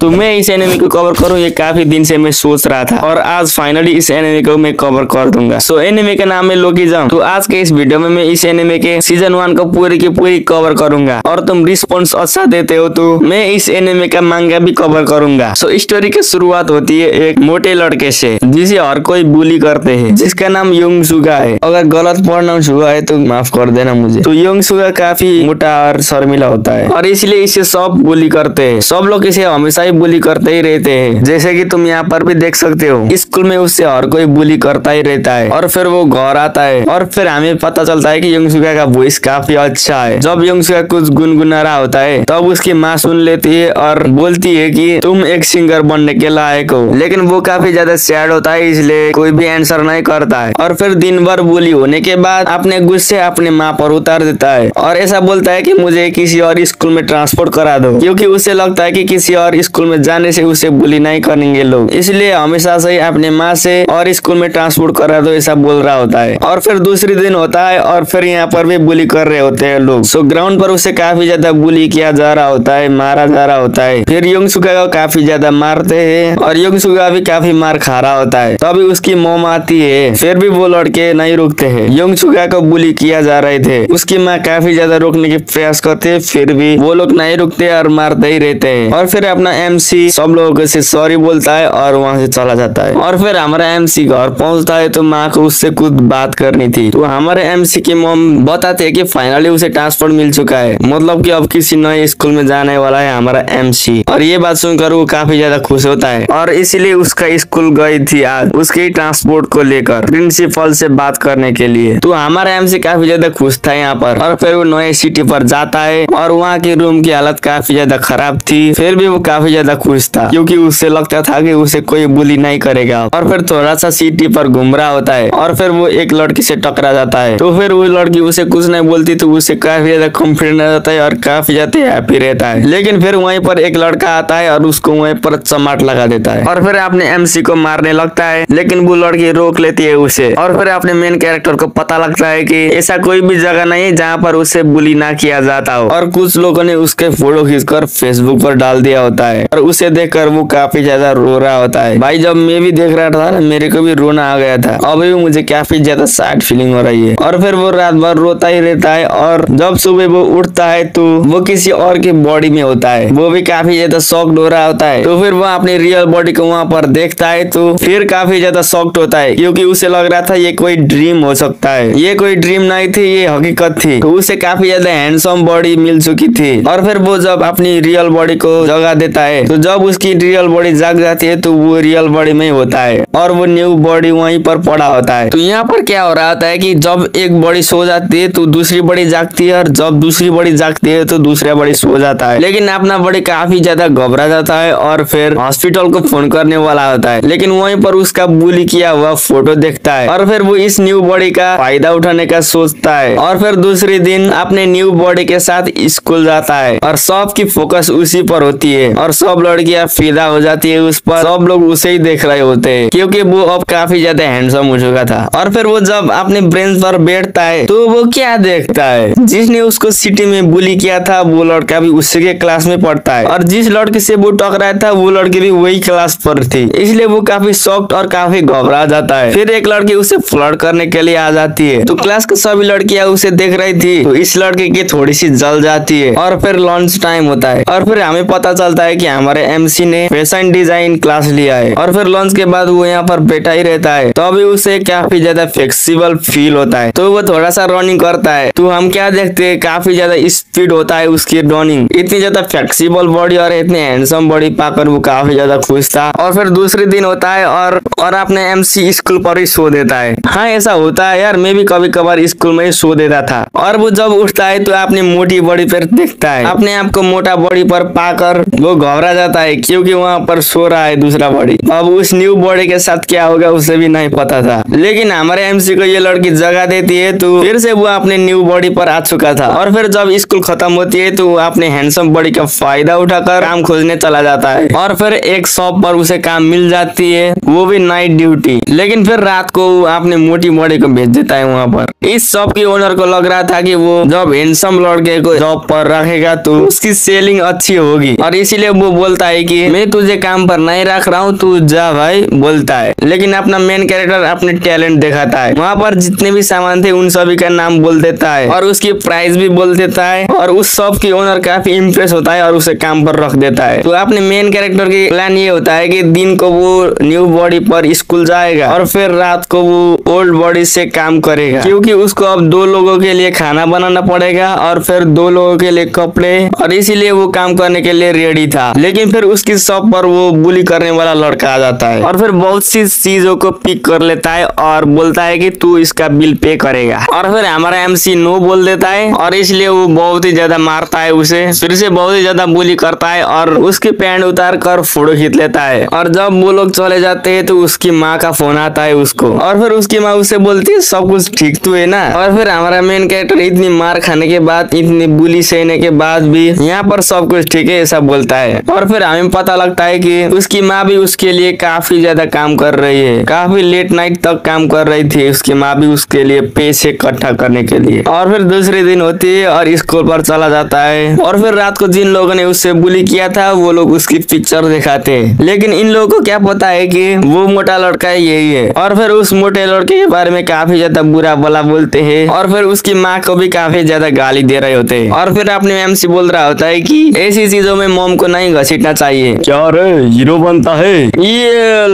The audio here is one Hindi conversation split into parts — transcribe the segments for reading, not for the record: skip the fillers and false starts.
तो मैं इस एनिमे को कवर करूँ, ये काफी दिन से मैं सोच रहा था और आज फाइनली इस एनिमे को मैं कवर कर दूंगा। सो एनिमे का नाम है लोकिज्म। तो आज के इस वीडियो में मैं इस एनिमे के सीजन 1 को पूरी की पूरी कवर करूंगा और तुम रिस्पॉन्स अच्छा देते हो तो मैं इस एनिमे का मांगा भी कवर करूंगा। सो स्टोरी की शुरुआत होती है एक मोटे लड़के से जिसे हर कोई बुली करते हैं, जिसका नाम योंगसुगा है। अगर गलत प्रोनाउंस हुआ है तो माफ कर देना मुझे। तो योंगसुगा काफी मोटा और शर्मिला होता है और इसलिए इसे सब बुली करते हैं। सब लोग इसे हमेशा ही बुली करते ही रहते हैं, जैसे कि तुम यहाँ पर भी देख सकते हो। स्कूल में उससे हर कोई बुली करता ही रहता है और फिर वो घर आता है और फिर हमें पता चलता है कि योंगसुगा का वॉइस काफी अच्छा है। जब योंगसुगा कुछ गुनगुना रहा होता है तब उसकी माँ सुन लेती है और बोलती है कि तुम एक सिंगर बनने के लायक हो, लेकिन वो काफी ज्यादा सैड होता है इसलिए कोई भी आंसर नहीं करता है और फिर दिन भर बुली होने के बाद अपने गुस्से अपने माँ पर उतार देता है और ऐसा बोलता है कि मुझे किसी और स्कूल में ट्रांसपोर्ट करा दो, क्योंकि उसे लगता है कि किसी और स्कूल में जाने से उसे बुली नहीं करेंगे लोग, इसलिए हमेशा से अपने माँ से और स्कूल में ट्रांसपोर्ट करा दो ऐसा बोल रहा होता है। और फिर दूसरी दिन होता है और फिर यहाँ पर भी बुली कर रहे होते हैं लोग। सो ग्राउंड पर उसे काफी ज्यादा बुली किया जा रहा होता है, मारा जा रहा होता है। फिर योंगसुगा को काफी ज्यादा मारते हैं और योंगसुगा भी काफी मार खा रहा होता है। तभी उसकी मॉम आती है, फिर भी वो लड़के नहीं रुकते हैं। योंगसुगा को बुली किया जा रहे थे, उसकी माँ काफी ज्यादा रोकने की प्रयास करते हैं, फिर भी वो लोग नहीं रुकते और मारते ही रहते हैं। और फिर अपना एमसी सब लोगों से सॉरी बोलता है और वहाँ से चला जाता है। और फिर हमारा एमसी घर पहुँचता है तो माँ को उससे कुछ बात करनी थी। तो हमारे एमसी की मॉम बताते हैं कि फाइनली उसे ट्रांसफर मिल चुका है, मतलब कि अब किसी नए स्कूल में जाने वाला है हमारा एमसी। और ये बात सुनकर वो काफी ज्यादा खुश होता है और इसीलिए उसका स्कूल गई थी आज उसके ट्रांसपोर्ट को लेकर प्रिंसिपल से बात करने के लिए। तो हमारा एमसी काफी ज्यादा खुश था यहाँ पर और फिर वो नए सिटी पर जाता है और वहाँ की रूम की हालत काफी ज्यादा खराब थी, फिर भी वो काफी ज्यादा खुश था क्योंकि उससे लगता था कि उसे कोई बुली नहीं करेगा। और फिर थोड़ा सा सिटी पर घूम रहा होता है और फिर वो एक लड़की से टकरा जाता है। तो फिर वो लड़की उसे कुछ नहीं बोलती तो उसे काफी ज्यादा कॉन्फिडेंट रहता है और काफी ज्यादा हैप्पी रहता है। लेकिन फिर वहीं पर एक लड़का आता है और उसको वहीं पर चमाट लगा देता है और फिर अपने एमसी को मारने लगता है, लेकिन वो लड़की रोक लेती है उसे। और फिर अपने मेन कैरेक्टर को पता लगता है कि ऐसा कोई भी जगह नहीं है जहाँ पर उसे बुली ना किया जाता हो और कुछ लोगों ने उसके फोटो खींचकर फेसबुक पर डाल दिया होता है और उसे देखकर वो काफी ज्यादा रो रहा होता है। भाई जब मैं भी देख रहा था ना मेरे को भी रोना आ गया था, अभी भी मुझे काफी ज्यादा सैड फीलिंग हो रही है। और फिर वो रात भर रोता ही रहता है और जब सुबह वो उठता है तो वो किसी और की बॉडी में होता है, वो भी काफी ज्यादा शॉक्ड हो रहा होता है। तो फिर वो अपनी रियल बॉडी को वहाँ पर देखता है तो फिर काफी ज्यादा शॉक्ड होता है क्योंकि उसे लग रहा था ये कोई ड्रीम हो सकता है, ये कोई ड्रीम नहीं थी, ये हकीकत थी। तो उसे काफी ज्यादा हैंडसम बॉडी मिल चुकी थी और फिर वो जब अपनी रियल बॉडी को जगा देता है तो जब उसकी रियल बॉडी जाग जाती है तो वो रियल बॉडी में होता है और वो न्यू बॉडी वहीं पर पड़ा होता है। तो यहाँ पर क्या हो रहा होता है कि जब एक बॉडी सो जाती है तो दूसरी बॉडी जागती है और जब दूसरी बॉडी जागती है तो दूसरा बॉडी सो जाता है, लेकिन अपना बॉडी काफी ज्यादा घबरा जाता है और फिर हॉस्पिटल को फोन करने वाला होता है, लेकिन वहीं पर उसका बुली किया हुआ फोटो देखता है और फिर वो इस न्यू बॉडी का फायदा उठाने का सोचता है और फिर दूसरे दिन अपने न्यू बॉडी के साथ स्कूल जाता है और सबकी फोकस उसी पर होती है और सब लड़कियां फिदा हो जाती है उस पर, सब लोग उसे ही देख रहे होते हैं क्योंकि वो अब काफी ज्यादा हैंडसम हो चुका था। और फिर वो जब अपने ब्रेंच पर बैठता है तो वो क्या देखता है, जिसने उसको सिटी में बुली किया था वो लड़का भी उसी के क्लास में पढ़ता है और जिस लड़के से वो टकराया था वो लड़की भी वही क्लास पर थी, इसलिए वो काफी शॉक्ड और काफी घबरा जाता है। फिर एक लड़की उसे फ्लर्ट करने के लिए आ जाती है तो क्लास की सभी लड़कियां उसे देख रही थी तो इस लड़के की थोड़ी सी जल जाती है और फिर लंच टाइम होता है और फिर हमें पता चलता है कि हमारे एमसी ने फैशन डिजाइन क्लास लिया है और फिर लंच के बाद वो यहाँ पर बैठा ही रहता है तो अभी उसे काफी ज्यादा फ्लेक्सिबल फील होता है तो वो थोड़ा सा रनिंग करता है। तो हम क्या देखते हैं काफी ज्यादा स्पीड होता है उसकी रनिंग, इतनी ज्यादा फ्लेक्सिबल बॉडी और इतने हैंडसम बॉडी पाकर वो काफी ज्यादा खुश था। और फिर दूसरे दिन होता है और अपने एमसी स्कूल पर ही सो देता है। हाँ ऐसा होता है यार, मैं भी कभी कभार स्कूल में ही सो देता था। और वो जब उठता है तो अपनी मोटी बॉडी पर देखता है, अपने आप को मोटा बॉडी पर पाकर वो घबरा जाता है क्योंकि वहाँ पर सो रहा है दूसरा बॉडी। अब उस न्यू बॉडी के साथ क्या होगा उसे भी नहीं पता था, लेकिन हमारे एमसी को ये लड़की जगह देती है तो फिर से वो अपने न्यू बॉडी पर आ चुका था। और फिर जब स्कूल खत्म होती है तो वो अपने हैंडसम बॉडी का फायदा उठाकर काम खोजने चला जाता है और फिर एक शॉप पर उसे काम मिल जाती है, वो भी नाइट ड्यूटी। लेकिन फिर रात को वो अपने मोटी बॉडी को भेज देता है वहाँ पर। इस शॉप के ओनर को लग रहा था कि वो जब हैंडसम लड़के को जॉब पर रखेगा तो उसकी सेलिंग अच्छी होगी और इसीलिए वो बोलता है कि मैं तुझे काम पर नहीं रख रहा हूँ, तू जा भाई, बोलता है। लेकिन अपना मेन कैरेक्टर अपने टैलेंट दिखाता है। वहाँ पर जितने भी सामान थे उन सभी का नाम बोल देता है और उसकी प्राइस भी बोल देता है और उस शॉप की ओनर काफी इम्प्रेस होता है और उसे काम पर रख देता है। तो अपने मेन कैरेक्टर की प्लान ये होता है कि दिन को वो न्यू बॉडी पर स्कूल जाएगा और फिर रात को वो ओल्ड बॉडी से काम करेगा, क्योंकि उसको अब 2 लोगों के लिए खाना बनाना पड़ेगा और फिर 2 लोगों के लिए कपड़े, और इसीलिए वो काम करने के लिए रेडी था। लेकिन फिर उसकी शॉप पर वो बुली करने वाला लड़का आ जाता है और फिर बहुत सी चीजों को पिक कर लेता है और बोलता है कि तू इसका बिल पे करेगा। और फिर हमारा MC नो बोल देता है और इसलिए वो बहुत ही ज्यादा मारता है उसे, फिर से बहुत ही ज्यादा बुली करता है और उसकी पैंट उतार कर फोटो खींच लेता है। और जब वो लोग चले जाते हैं तो उसकी माँ का फोन आता है उसको, और फिर उसकी माँ उससे बोलती है सब कुछ ठीक तो है ना। और फिर हमारा मेन कैरेक्टर इतनी मार खाने के बाद, इतनी बुली सहने के बाद भी यहाँ पर सब कुछ ठीक है ऐसा बोलता है। और फिर हमें पता लगता है कि उसकी माँ भी उसके लिए काफी ज्यादा काम कर रही है, काफी लेट नाइट तक काम कर रही थी उसकी माँ भी उसके लिए पैसे इकट्ठा करने के लिए। और फिर दूसरे दिन होती है और स्कूल पर चला जाता है और फिर रात को जिन लोगों ने उससे बुली किया था वो लोग उसकी पिक्चर दिखाते हैं। लेकिन इन लोगों को क्या पता है कि वो मोटा लड़का यही है। और फिर उस मोटे लड़के के बारे में काफी ज्यादा बुरा भला बोलते हैं और फिर उसकी माँ को भी काफी ज्यादा गाली दे रहे होते हैं। और फिर अपने MC बोल रहा होता है कि ऐसी चीजों में मोम को नहीं घसीटना चाहिए। क्या रे हीरो बनता है ये,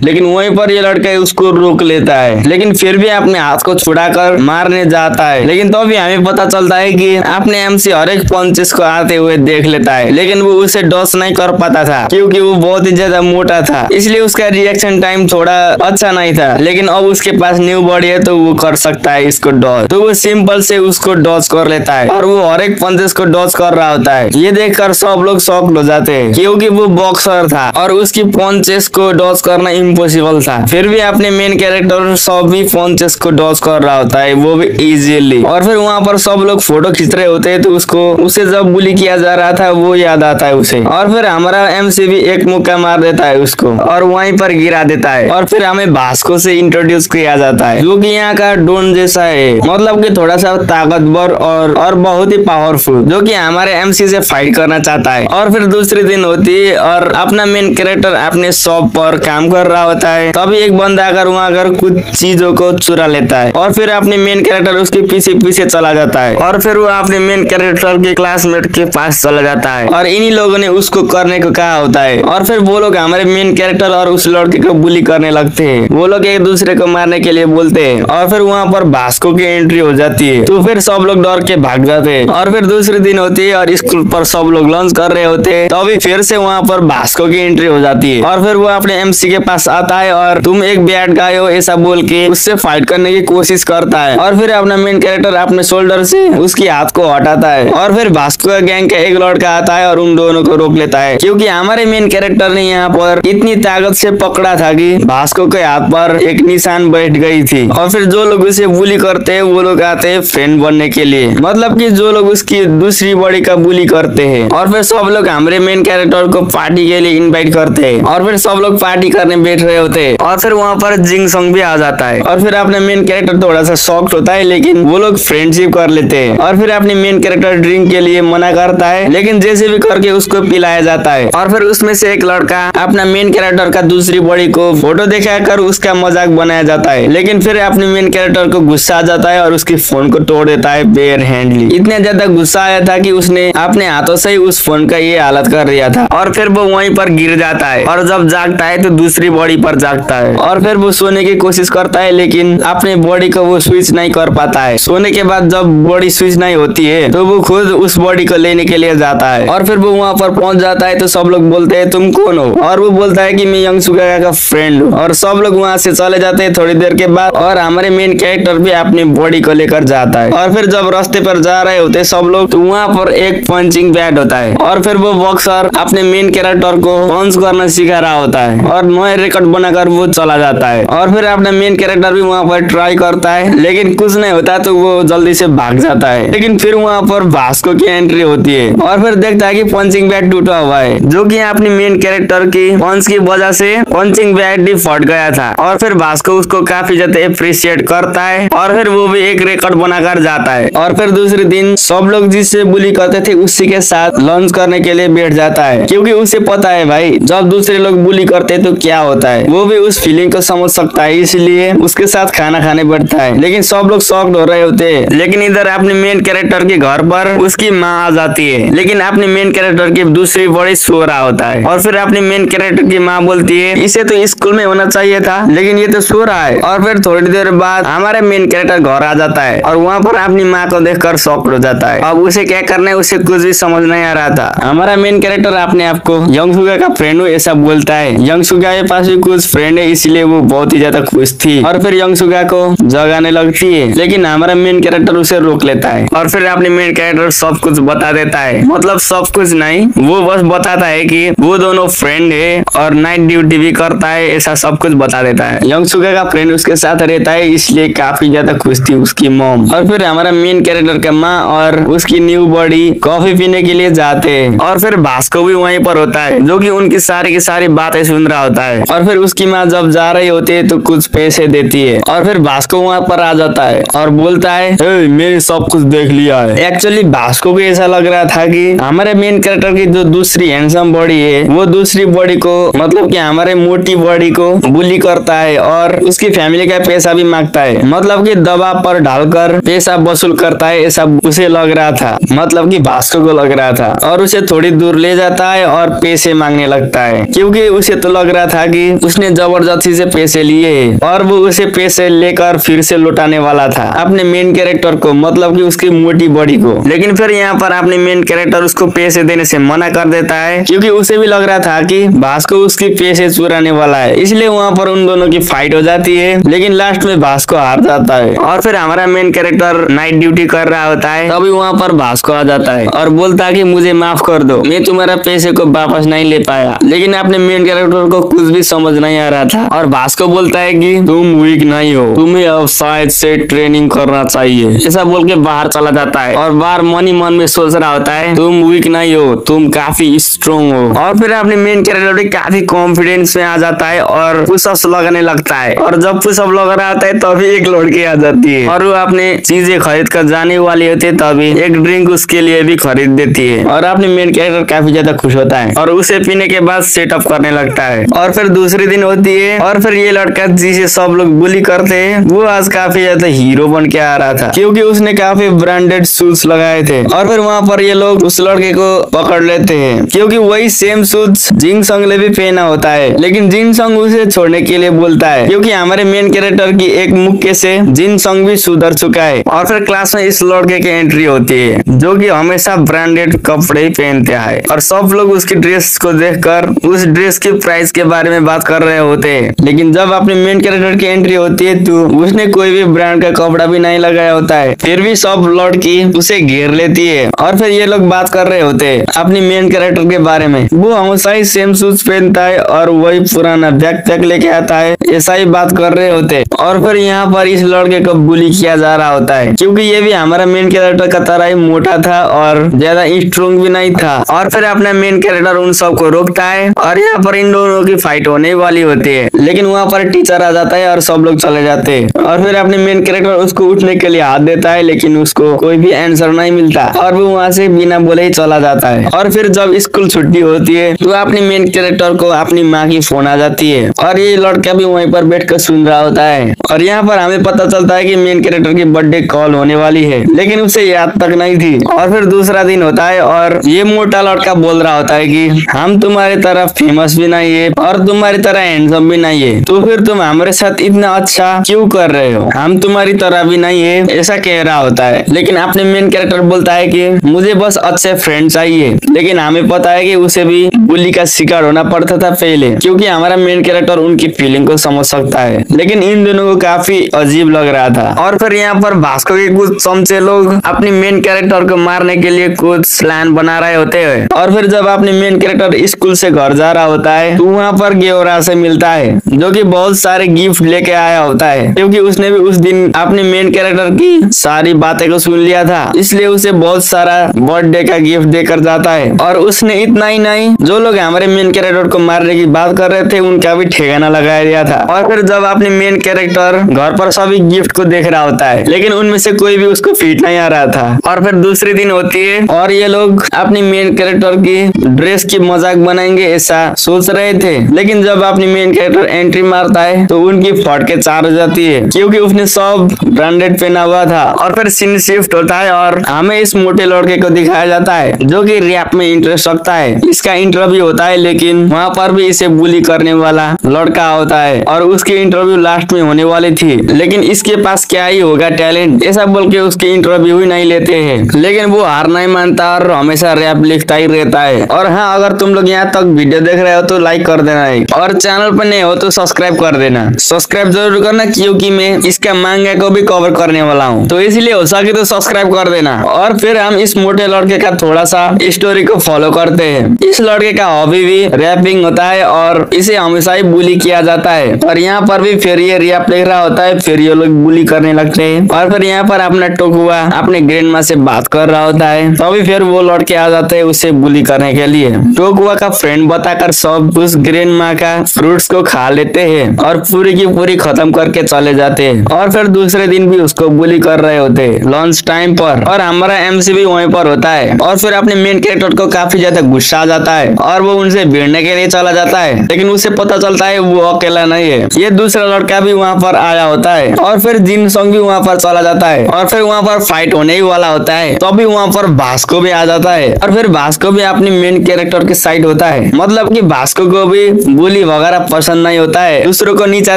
लेकिन वहीं पर ये लड़का उसको रोक लेता है, लेकिन फिर भी अपने हाथ को छुड़ाकर मारने जाता है। लेकिन तो भी हमें पता चलता है कि अपने MC हर एक पंचेस को आते हुए देख लेता है, लेकिन वो उसे डॉस नहीं कर पाता था क्योंकि वो बहुत ही ज्यादा मोटा था, इसलिए उसका रिएक्शन टाइम थोड़ा अच्छा नहीं था। लेकिन अब उसके पास न्यू बॉडी है तो वो कर सकता है इसको डॉज, तो वो सिंपल से उसको डॉज कर लेता है और वो हर एक पंचेस को डॉज कर रहा होता है। ये देखकर सब लोग शॉक हो जाते हैं क्योंकि वो बॉक्सर था और उसकी पंचेस को डॉज करना इम्पॉसिबल था। फिर भी अपने मेन कैरेक्टर सब भी पंचेस को डॉज कर रहा होता है, वो भी इजीली। और फिर वहाँ पर सब लोग फोटो खींच रहे होते हैं तो उसे जब बुली किया जा रहा था वो याद आता है उसे। और फिर हमारा MC भी एक मुक्का मार देता है उसको और वहीं पर गिरा देता है। और फिर हमें भास्को से इंट्रोड्यूस किया जाता है जो कि यहाँ का डॉन जैसा है, मतलब कि थोड़ा सा ताकतवर और बहुत ही पावरफुल, जो कि हमारे MC से फाइट करना चाहता है। और फिर दूसरे दिन होती है और अपना मेन कैरेक्टर अपने शॉप पर काम कर रहा होता है, तभी एक बंदा आकर वहाँ आकर कुछ चीजों को चुरा लेता है और फिर अपने मेन कैरेक्टर उसके पीछे पीछे चला जाता है। और फिर वो अपने मेन कैरेक्टर के क्लासमेट के पास चला जाता है और इन्हीं लोगों ने उसको करने को कहा होता है। और फिर वो लोग हमारे मेन कैरेक्टर और उस लड़के को बुली करने लगते हैं, वो लोग एक दूसरे को मारने के लिए बोलते हैं। और फिर वहाँ पर भास्को की एंट्री हो जाती है तो फिर सब लोग डर के भाग जाते हैं। और फिर दूसरे दिन होती है और स्कूल पर सब लोग लंच कर रहे होते हैं, तभी फिर से वहाँ पर भास्को की एंट्री हो जाती है। और फिर वो अपने MC के पास आता है और तुम एक बैड गाय हो ऐसा बोल के उससे फाइट करने की कोशिश करता है। और फिर अपना मेन कैरेक्टर अपने शोल्डर से उसकी हाथ को हटाता है और फिर भास्को का गैंग का एक लड़का आता है और उन दोनों को रोक लेता है, क्योंकि हमारे मेन कैरेक्टर ने यहाँ पर इतनी ताकत से पकड़ा था कि भास्को के हाथ पर एक निशान बैठ गई थी। और फिर जो लोग उसे बुली करते हैं वो लोग आते हैं फ्रेंड बनने के लिए, मतलब कि जो लोग उसकी दूसरी बॉडी का बुली करते हैं। और फिर सब लोग हमारे मेन कैरेक्टर को पार्टी के लिए इनवाइट करते हैं और फिर सब लोग पार्टी करने बैठ रहे होते हैं। और फिर वहाँ पर जिंग संग भी आ जाता है और फिर अपना मेन कैरेक्टर थोड़ा सा शॉक्ड होता है, लेकिन वो लोग फ्रेंडशिप कर लेते हैं। और फिर अपने मेन कैरेक्टर ड्रिंक के लिए मना करता है, लेकिन जैसे भी करके उसको पिलाया जाता है। और फिर उसमें से एक लड़का अपना मेन कैरेक्टर का दूसरी बॉडी को फोटो दिखाकर उसका मजाक बनाया जाता है, लेकिन फिर अपने मेन कैरेक्टर को गुस्सा आ जाता है और उसकी फोन को तोड़ देता है बेयर हैंडली। इतना ज्यादा गुस्सा आया था कि उसने अपने हाथों से ही उस फोन का ये हालत कर दिया था। और फिर वो वहीं पर गिर जाता है और जब जागता है तो दूसरी बॉडी पर जागता है। और फिर वो सोने की कोशिश करता है, लेकिन अपने बॉडी को वो स्विच नहीं कर पाता है। सोने के बाद जब बॉडी स्विच नहीं होती है तो वो खुद उस बॉडी को लेने के लिए जाता है। और फिर वो वहाँ पर पहुंच जाता है तो सब लोग बोलते हैं तुम कौन हो, और वो बोलता है कि मैं यंगसुगा का फ्रेंड हूँ। और सब लोग वहाँ से चले जाते हैं थोड़ी देर के बाद, और हमारे मेन कैरेक्टर भी अपनी बॉडी को लेकर जाता है। और फिर जब रास्ते पर जा रहे होते हैं सब लोग, तो वहाँ पर एक पंचिंग बैग होता है और फिर वो बॉक्सर अपने मेन कैरेक्टर को पंच करना सिखा रहा होता है और नए रिकॉर्ड बनाकर वो चला जाता है। और फिर अपना मेन कैरेक्टर भी वहाँ पर ट्राई करता है, लेकिन कुछ नहीं होता तो वो जल्दी से भाग जाता है। लेकिन फिर वहाँ पर भास्को की एंट्री होती है और फिर देखता है कि पंचिंग बैग टूटा हुआ है, जो कि अपने मेन कैरेक्टर की पंच की वजह से पंचिंग बैग भी फट गया था। और फिर भास्को उसको काफी ज्यादा अप्रिशिएट करता है और फिर वो भी एक रिकॉर्ड बनाकर जाता है। और फिर दूसरे दिन सब लोग जिससे बुली करते थे उसी के साथ लंच करने के लिए बैठ जाता है, क्योंकि उसे पता है भाई जब दूसरे लोग बुली करते तो क्या होता है, वो भी उस फीलिंग को समझ सकता है, इसलिए उसके साथ खाना खाने बैठता है। लेकिन सब लोग शॉक्ड हो रहे होते हैं। लेकिन इधर अपने मेन कैरेक्टर के घर पर उसकी माँ आ जाती है, लेकिन अपने मेन कैरेक्टर की दूसरी बड़ी सो रहा होता है। और फिर अपने मेन कैरेक्टर की माँ बोलती है इसे तो स्कूल में होना चाहिए था, लेकिन ये तो सो रहा है। और फिर थोड़ी देर बाद हमारा मेन कैरेक्टर घर आ जाता है और वहाँ पर अपनी माँ को देखकर शॉक्ड हो जाता है। अब उसे क्या करना है उसे कुछ भी समझ नहीं आ रहा था। हमारा मेन कैरेक्टर अपने आप को यंगसुगा का फ्रेंड हूँ ऐसा बोलता है। यंगसुगा के पास भी कुछ फ्रेंड है, इसलिए वो बहुत ही ज्यादा खुश थी और फिर यंगसुगा को जगाने लगती है, लेकिन हमारा मेन कैरेक्टर उसे रोक लेता है। और फिर अपने मेन कैरेक्टर सब कुछ बता देता है, मतलब सब कुछ नहीं, वो बस बताता है कि वो दोनों फ्रेंड है और नाइट ड्यूटी भी करता है, ऐसा सब कुछ बता देता है। यंगसुगा का फ्रेंड उसके साथ रहता है, इसलिए काफी ज्यादा खुश थी उसकी मॉम। और फिर हमारा मेन कैरेक्टर का माँ और उसकी न्यू बॉडी कॉफी पीने के लिए जाते हैं और फिर भास्को भी वहीं पर होता है, जो कि उनकी सारी बातें सुन रहा होता है। और फिर उसकी माँ जब जा रही होती है तो कुछ पैसे देती है और फिर भास्को वहाँ पर आ जाता है और बोलता है मैंने सब कुछ देख लिया है। एक्चुअली भास्को को ऐसा लग रहा था कि हमारे मेन कैरेक्टर की जो दूसरी हैंडसम बॉडी है वो दूसरी बॉडी को, मतलब कि हमारे मोटी बॉडी को बुली करता है और उसकी फैमिली का पैसा भी मांगता है, मतलब कि दबाव पर डालकर पैसा वसूल करता है, ऐसा उसे लग रहा था, मतलब कि भास्को को लग रहा था। और उसे थोड़ी दूर ले जाता है और पैसे मांगने लगता है, क्योंकि उसे तो लग रहा था कि उसने जबरदस्ती से पैसे लिए और वो उसे पैसे लेकर फिर से लौटाने वाला था अपने मेन कैरेक्टर को, मतलब कि उसकी मोटी बॉडी को। लेकिन फिर यहाँ पर अपने मेन कैरेक्टर उसको पैसे देने से मना कर देता है, क्योंकि उसे भी लग रहा था कि भास्को उसके पैसे चुराने वाला है, इसलिए वहाँ पर उन दोनों की फाइट हो जाती है। लेकिन लास्ट में भास्को हार जाता है और फिर हमारा मेन कैरेक्टर नाइट ड्यूटी कर रहा होता है, तभी वहाँ पर भास्को आ जाता है और बोलता है कि मुझे माफ कर दो, मैं तुम्हारा पैसे को वापस नहीं ले पाया। लेकिन अपने मेन कैरेक्टर को कुछ भी समझ नहीं आ रहा था और भास्को बोलता है कि तुम वीक नहीं हो, तुम्हें अब शायद से ट्रेनिंग करना चाहिए, ऐसा बोल के बाहर चला जाता है। और बाहर मन ही मन में सोच रहा होता है तुम वीक नहीं हो, तुम काफी स्ट्रॉन्ग हो। और फिर अपने मेन कैरेक्टर भी काफी कॉन्फिडेंस में आ जाता है और पुशअप्स लगाने लगता है। और जब पुशअप लगा रहा होता है तभी एक लड़की आ जाती है और वो अपने चीजें खरीद कर जाने वाली होती है, तभी एक ड्रिंक उसके लिए भी खरीद देती है और अपने मेन कैरेक्टर काफी ज्यादा खुश होता है और उसे पीने के बाद सेटअप करने लगता है। और फिर दूसरी दिन होती है और फिर ये लड़का जिसे सब लोग बुली करते हैं वो आज काफी ज्यादा हीरो बन के आ रहा था, क्योंकि उसने काफी ब्रांडेड शूज लगाए थे। और फिर वहाँ पर ये लोग उस लड़के को पकड़ लेते हैं, क्योंकि वही सेम शूज जिनसंग ने भी पहना होता है। लेकिन जिनसंग उसे छोड़ने के लिए बोलता है, क्योंकि हमारे मेन कैरेक्टर की एक मुक्के से जिनसंग भी सुधर चुका है। और फिर क्लास में इस लड़के की एंट्री होती है, जो कि हमेशा ब्रांडेड कपड़े ही पहनते हैं और सब लोग उसकी ड्रेस को देखकर उस ड्रेस के प्राइस के बारे में बात कर रहे होते हैं। लेकिन जब अपने मेन कैरेक्टर की एंट्री होती है तो उसने कोई भी ब्रांड का कपड़ा भी नहीं लगाया होता है, फिर भी सब लड़की उसे घेर लेती है। और फिर ये लोग बात कर रहे होते हैं अपने मेन कैरेक्टर के बारे में, वो हमेशा ही सेम शूज पहनता है और वही पुराना बैग लेके आता है, ऐसा ही बात कर रहे होते। और फिर यहाँ पर इस लड़के को बुली किया जा रहा होता है, क्योंकि ये भी हमारा मेन कैरेक्टर का तरह ही मोटा था और ज्यादा स्ट्रॉन्ग भी नहीं था। और फिर अपना मेन कैरेक्टर उन सबको रोकता है और यहाँ पर इन दोनों की फाइट होने वाली होती है। लेकिन वहाँ पर टीचर आ जाता है और सब लोग चले जाते हैं और फिर अपने मेन कैरेक्टर उसको उठने के लिए हाथ देता है, लेकिन उसको कोई भी आंसर नहीं मिलता और वो वहाँ से बिना बोले ही चला जाता है। और फिर जब स्कूल छुट्टी होती है तो अपने मेन कैरेक्टर को अपनी माँ की फोन आ जाती है और ये लड़का भी वहीं पर बैठकर सुन रहा होता है। और यहाँ पर हमें पता चलता है कि मेन कैरेक्टर की बर्थडे कॉल होने वाली है, लेकिन उसे याद तक नहीं थी। और फिर दूसरा दिन होता है और ये मोटा लड़का बोल रहा होता है कि हम तुम्हारी तरह फेमस भी नहीं है और तुम्हारी तरह हैंडसम भी नहीं है, तो फिर तुम हमारे साथ इतना अच्छा क्यों कर रहे हो, हम तुम्हारी तरह भी नहीं है, ऐसा कह रहा होता है। लेकिन अपने मेन कैरेक्टर बोलता है कि मुझे बस अच्छे फ्रेंड चाहिए। लेकिन हमें पता है कि उसे भी बुली का शिकार होना पड़ता था पहले, क्योंकि हमारा मेन कैरेक्टर उनकी फीलिंग को समझ सकता है। लेकिन इन दोनों को काफी अजीब लग रहा था। और फिर यहाँ पर भास्को के कुछ चमचे लोग अपने मेन कैरेक्टर को मारने के लिए कुछ प्लान बना रहे होते हैं। और फिर जब अपने मेन कैरेक्टर स्कूल से घर जा रहा होता है तो वहाँ पर गेवरा से मिलता है, जो कि बहुत सारे गिफ्ट लेके आया होता है, क्योंकि उसने भी उस दिन अपने मेन कैरेक्टर की सारी बातें को सुन लिया था, इसलिए उसे बहुत सारा बर्थडे का गिफ्ट देकर जाता है। और उसने इतना ही नहीं, जो लोग हमारे मेन कैरेक्टर को मारने की बात कर रहे थे उनका भी ठिकाना लगाया दिया था। और फिर जब अपने मेन कैरेक्टर घर पर सभी गिफ्ट को देख रहा होता है, लेकिन उनमें से कोई भी उसको फिट नहीं आ रहा था। और फिर दूसरे दिन होती है और ये लोग अपने मेन कैरेक्टर कैरेक्टर की ड्रेस की मजाक बनाएंगे ऐसा सोच रहे थे, लेकिन जब अपनी मेन कैरेक्टर एंट्री मारता है तो उनकी फटके चार हो जाती है क्योंकि उसने सब ब्रांडेड पहना हुआ था। और फिर सीन शिफ्ट होता है और हमें इस मोटे लड़के को दिखाया जाता है जो कि रैप में इंटरेस्ट रखता है। इसका इंटरव्यू होता है लेकिन वहाँ पर भी इसे बुली करने वाला लड़का होता है और उसकी इंटरव्यू लास्ट में होने वाली थी, लेकिन इसके पास क्या ही होगा टैलेंट, ऐसा बोल के उसकी इंटरव्यू ही नहीं लेते हैं। लेकिन वो हार नहीं मानता और हमेशा रैप लिखता ही रहता है। और हाँ, अगर तुम लोग यहाँ तक वीडियो देख रहे हो तो लाइक कर देना है और चैनल पर नए हो तो सब्सक्राइब कर देना। सब्सक्राइब जरूर करना क्योंकि मैं इसका मांगा को भी कवर करने वाला हूँ, तो इसलिए हो सके तो सब्सक्राइब कर देना। और फिर हम इस मोटे लड़के का थोड़ा सा स्टोरी को फॉलो करते हैं। इस लड़के का हॉबी भी रैपिंग होता है और इसे हमेशा ही बुली किया जाता है। और यहाँ पर भी फिर ये रैप लिख रहा होता है, फिर ये लोग बुली करने लगते हैं। और फिर यहाँ पर अपना टोकुआ अपने ग्रैंड माँ से बात कर रहा होता है, तभी फिर वो लड़के आ जाते हैं उसे बुली करने के लिए। टोकुआ का फ्रेंड बताकर सब उस ग्रैंड माँ का फ्रूट्स को खा लेते हैं और पूरी की पूरी खत्म करके चले जाते हैं। और फिर दूसरे दिन भी उसको बुली कर रहे होते हैं लंच टाइम पर, और हमारा एमसी भी वहीं पर होता है। और फिर अपने मेन कैरेक्टर को काफी ज्यादा गुस्सा आ जाता है और वो उनसे भिड़ने के लिए चला जाता है, लेकिन उसे पता चलता है वो अकेला नहीं है, ये दूसरा लड़का भी वहाँ पर आया होता है। और फिर जिन सॉन्ग भी वहाँ पर चला जाता है और फिर वहाँ पर फाइट होने ही वाला होता है, तो भी वहाँ पर भास्को भी आ जाता है। और फिर भास्को भी अपनी मेन कैरेक्टर के साइड होता है, मतलब कि भास्को को भी बुली वगैरह पसंद नहीं होता है, दूसरों को नीचा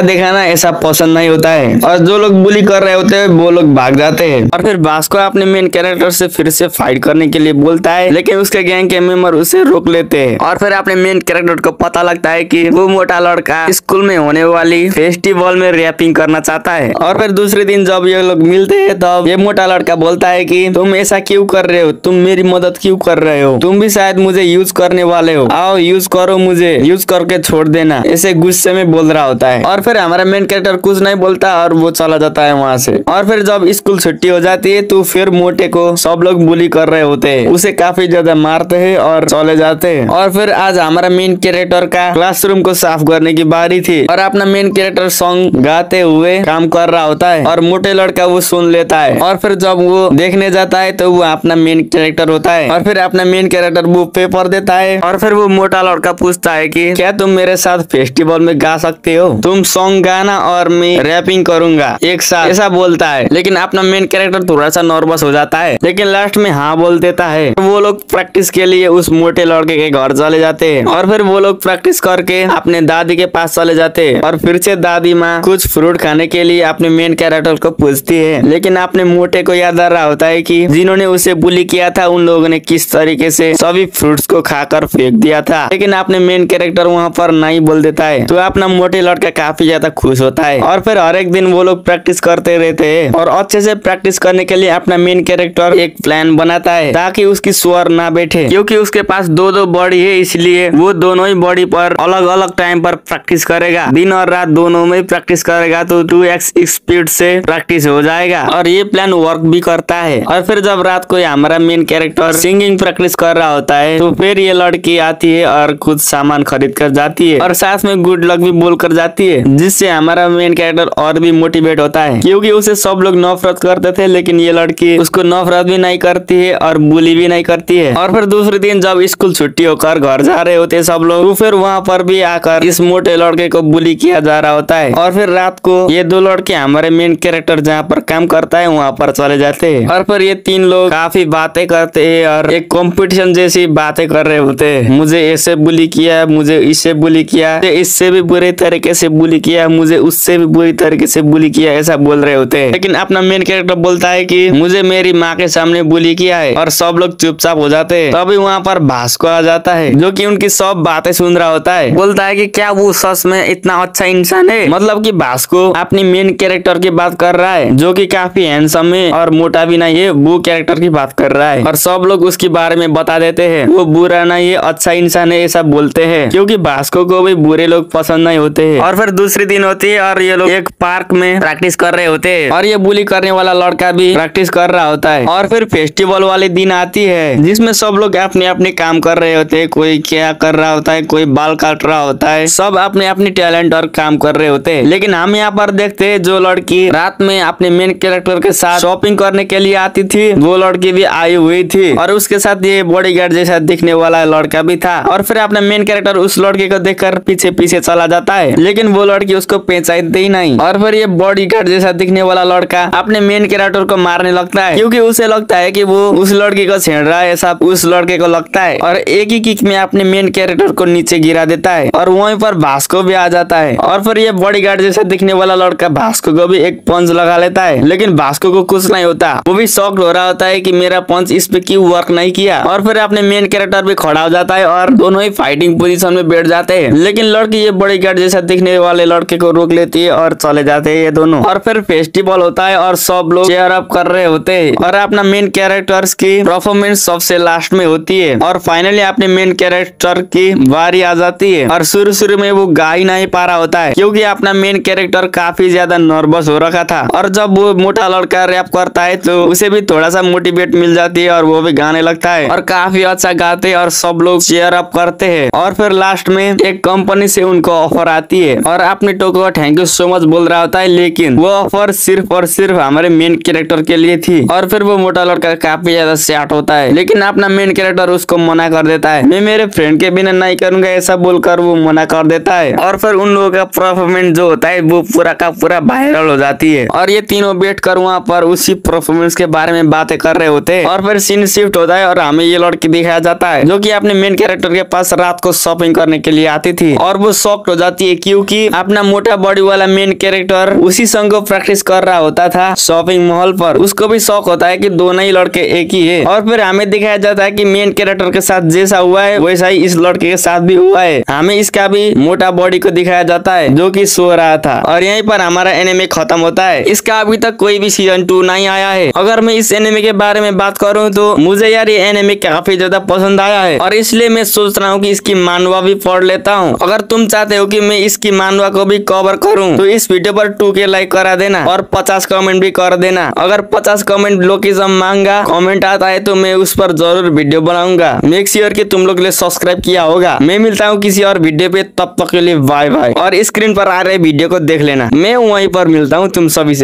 दिखाना ऐसा पसंद नहीं होता है। और जो लोग बुली कर रहे होते हैं वो लोग भाग जाते हैं। और फिर भास्को अपने मेन कैरेक्टर से फिर से फाइट करने के लिए बोलता है, लेकिन उसके गैंग के मेंबर उसे रोक लेते हैं। और फिर अपने मेन कैरेक्टर को पता लगता है कि वो मोटा लड़का स्कूल में होने वाली फेस्टिवल में रैपिंग करना चाहता है। और फिर दूसरे दिन जब ये लोग मिलते हैं तब ये मोटा लड़का बोलता है कि तुम ऐसा क्यों कर रहे हो, तुम मेरी मदद क्यों कर रहे हो, तुम भी शायद मुझे यूज करने वाले हो, आओ यूज करो, मुझे यूज करके छोड़ देना, ऐसे गुस्से में बोल रहा होता है। और फिर हमारा मेन कैरेक्टर कुछ नहीं बोलता और वो चला जाता है वहाँ से। और फिर जब स्कूल छुट्टी हो जाती है तो फिर मोटे को सब लोग बुली कर रहे होते हैं, उसे काफी ज्यादा मारते हैं और चले जाते हैं। और फिर आज हमारा मेन कैरेक्टर का क्लासरूम को साफ करने की बारी थी और अपना मेन कैरेक्टर सॉन्ग गाते हुए काम कर रहा होता है और मोटे लड़का वो सुन लेता है। और फिर जब वो देखने जाता है तो वो अपना मेन कैरेक्टर होता है और फिर अपना मेन कैरेक्टर वो पेपर देता है। और फिर वो मोटा लड़का पूछता है कि क्या तुम मेरे साथ फेस्टिवल में गा सकते हो, तुम सॉन्ग गाना और मैं रैपिंग करूंगा एक साथ, ऐसा बोलता है। लेकिन अपना मेन कैरेक्टर थोड़ा सा नर्वस हो जाता है, लेकिन लास्ट में हाँ बोल देता है। वो लोग प्रैक्टिस के लिए उस मोटे लड़के के घर चले जाते हैं और फिर वो लोग प्रैक्टिस करके अपने दादी के पास चले जाते हैं। और फिर से दादी माँ कुछ फ्रूट खाने के लिए अपने मेन कैरेक्टर को पूछती है, लेकिन अपने मोटे को याद आ रहा होता है कि जिन्होंने उसे बुली किया था उन लोगों ने किस तरीके से सभी फ्रूट्स को खाकर फेंक दिया था। लेकिन अपने मेन कैरेक्टर वहाँ पर नहीं बोल देता है, तो अपना मोटे लड़का काफी ज्यादा खुश होता है। और फिर हर एक दिन वो लोग प्रैक्टिस करते रहते हैं और अच्छे से प्रैक्टिस करने के लिए अपना मेन कैरेक्टर एक प्लान बनाता है ताकि उसकी स्वर ना बैठे, क्योंकि उसके पास दो बॉडी है, इसलिए वो दोनों ही बॉडी पर अलग अलग टाइम पर प्रैक्टिस करेगा, दिन और रात दोनों में प्रैक्टिस करेगा तो 2x स्पीड से प्रैक्टिस हो जाएगा। और ये प्लान वर्क भी करता है। और फिर जब रात को हमारा मेन कैरेक्टर सिंगिंग प्रैक्टिस कर रहा होता है तो फिर ये लड़की आती है और कुछ सामान खरीद कर जाती है और साथ में गुड लक भी बोल कर जाती है, जिससे हमारा मेन कैरेक्टर और भी मोटिवेट होता है, क्योंकि उसे सब लोग नफरत करते थे लेकिन ये लड़की उसको नफरत भी नहीं करती है और बुली भी नहीं करती है। और फिर दूसरे दिन जब स्कूल छुट्टी होकर घर जा रहे होते सब लोग, तो फिर वहाँ पर भी आकर इस मोटे लड़के को बुली किया जा रहा होता है। और फिर रात को ये दो लड़के हमारे मेन कैरेक्टर जहाँ पर काम करता है वहाँ पर चले जाते हैं और फिर ये तीन लोग काफी बातें करते हैं और एक कंपटीशन जैसी बातें कर रहे होते हैं, मुझे ऐसे बुली किया, मुझे इससे बुली किया, इससे भी बुरे तरीके से बुली किया, मुझे उससे भी बुरी तरीके से बुली किया, ऐसा बोल रहे होते हैं। लेकिन अपना मेन कैरेक्टर बोलता है कि मुझे मेरी माँ के सामने बुली किया है और सब लोग चुपचाप हो जाते हैं। तभी वहाँ पर भास्को आ जाता है जो कि उनकी सब बातें सुन रहा होता है, बोलता है कि क्या वो सच में इतना अच्छा इंसान है, मतलब कि भास्को अपनी मेन कैरेक्टर की बात कर रहा है जो कि काफी हैंडसम है और मोटा भी नहीं है, वो कैरेक्टर की बात कर रहा है। और सब लोग उसके बारे में बता देते हैं, वो बुरा नहीं है, अच्छा इंसान है, ऐसा बोलते हैं, क्योंकि भास्को को भी बुरे लोग पसंद नहीं होते हैं। और फिर दूसरी दिन होती है और ये लोग एक पार्क में प्रैक्टिस कर रहे होते हैं और ये बुली करने वाला लड़का भी प्रैक्टिस कर रहा होता है। और फिर फेस्टिवल वाले दिन आती है जिसमें सब लोग अपने अपने काम कर रहे होते हैं, कोई क्या कर रहा होता है, कोई बाल काट रहा होता है, सब अपने अपने टैलेंट और काम कर रहे होते हैं। लेकिन हम यहाँ पर देखते हैं जो लड़की रात में अपने मेन कैरेक्टर के साथ शॉपिंग करने के लिए आती थी वो लड़की भी आई हुई थी और उसके साथ ये बॉडी बॉडीगार्ड जैसा दिखने वाला लड़का भी था। और फिर अपना मेन कैरेक्टर उस लड़के को देखकर पीछे पीछे चला जाता है, लेकिन वो लड़की उसको पहचानती ही नहीं। और फिर ये बॉडीगार्ड जैसा दिखने वाला लड़का अपने मेन कैरेक्टर को मारने लगता है, क्योंकि उसे लगता है कि वो उस लड़की को छेड़ रहा है, ऐसा उस लड़के को लगता है। और एक ही किक में अपने मेन कैरेक्टर को नीचे गिरा देता है और वहीं पर भास्को भी आ जाता है। और फिर ये बॉडीगार्ड जैसा दिखने वाला लड़का भास्को को भी एक पंच लगा लेता है, लेकिन भास्को को कुछ नहीं होता। वो भी शॉक्ड हो रहा होता है कि मेरा पंच इस पे क्यों वर्क नहीं किया। और फिर अपने मेन कैरेक्टर भी खड़ा हो जाता है और दोनों ही फाइटिंग पोजीशन में बैठ जाते हैं, लेकिन लड़की ये बॉडीगार्ड जैसा दिखने वाले लड़के को रोक लेती है और चले जाते हैं ये दोनों। और फिर फेस्टिवल होता है और सब लोग चेयर अप कर रहे होते हैं और अपना मेन कैरेक्टर्स की परफॉर्मेंस सबसे लास्ट में होती है। और फाइनली अपने मेन कैरेक्टर की बारी आ जाती है और शुरू में वो गा ही नहीं पा रहा होता है, क्योंकि अपना मेन कैरेक्टर काफी ज्यादा नर्वस हो रखा था। और जब वो मोटा लड़का रैप करता है तो उसे भी थोड़ा सा मोटिवेट मिल जाती है और वो भी गाने लगता है और काफी अच्छा गाते हैं और सब लोग चेयर अप करते हैं। और फिर लास्ट में एक कंपनी से उनको ऑफर आती है और अपने टोको को थैंक यू सो मच बोल रहा होता है, लेकिन वो ऑफर सिर्फ और सिर्फ हमारे मेन कैरेक्टर के लिए थी। और फिर वो मोटा लड़का काफी ज्यादा सैड होता है, लेकिन अपना मेन कैरेक्टर उसको मना कर देता है, मैं मेरे फ्रेंड के बिना नहीं करूंगा, ऐसा बोलकर वो मना कर देता है। और फिर उन लोगों का परफॉर्मेंस जो होता है वो पूरा का पूरा वायरल हो जाती है और ये तीनों बैठ कर वहाँ पर उसी परफॉर्मेंस के बारे में बातें कर रहे होते हैं। और फिर सीन शिफ्ट होता है और हमें ये लड़की दिखाया जाता है जो कि अपने मेन कैरेक्टर के पास रात को शॉपिंग करने के लिए आती थी। और वो शॉक्ड हो जाती है क्योंकि अपना मोटा बॉडी वाला मेन कैरेक्टर उसी संग को प्रैक्टिस कर रहा होता था शॉपिंग मॉल पर। उसको भी शौक होता है कि दोनों ही लड़के एक ही है। और फिर हमें दिखाया जाता है कि मेन कैरेक्टर के साथ जैसा हुआ है वैसा ही इस लड़के के साथ भी हुआ है। हमें इसका भी मोटा बॉडी को दिखाया जाता है जो कि सो रहा था। और यहीं पर हमारा एनिमे खत्म होता है। इसका अभी तक कोई भी सीजन 2 नहीं आया है। अगर मैं इस एनिमे के बारे में बात करूं तो मुझे यार ये एनिमे काफी ज्यादा पसंद आया है और इसलिए मैं सोच रहा हूँ कि इसकी मानवा भी पढ़ लेता हूँ। अगर तुम चाहते हो कि मैं इसकी मानवा को भी कवर करूँ तो इस वीडियो पर 2K लाइक करा देना और 50 कमेंट भी कर देना। अगर 50 कमेंट लोकिज्म मांगा कमेंट आता है तो मैं उस पर जरूर वीडियो बनाऊंगा। मेक श्योर कि तुम लोग ने सब्सक्राइब किया होगा। मैं मिलता हूँ किसी और वीडियो पे, तब तक के लिए बाय बाय। और स्क्रीन पर आ रहे वीडियो को देख लेना, मैं वहीं पर मिलता हूँ तुम सभी से।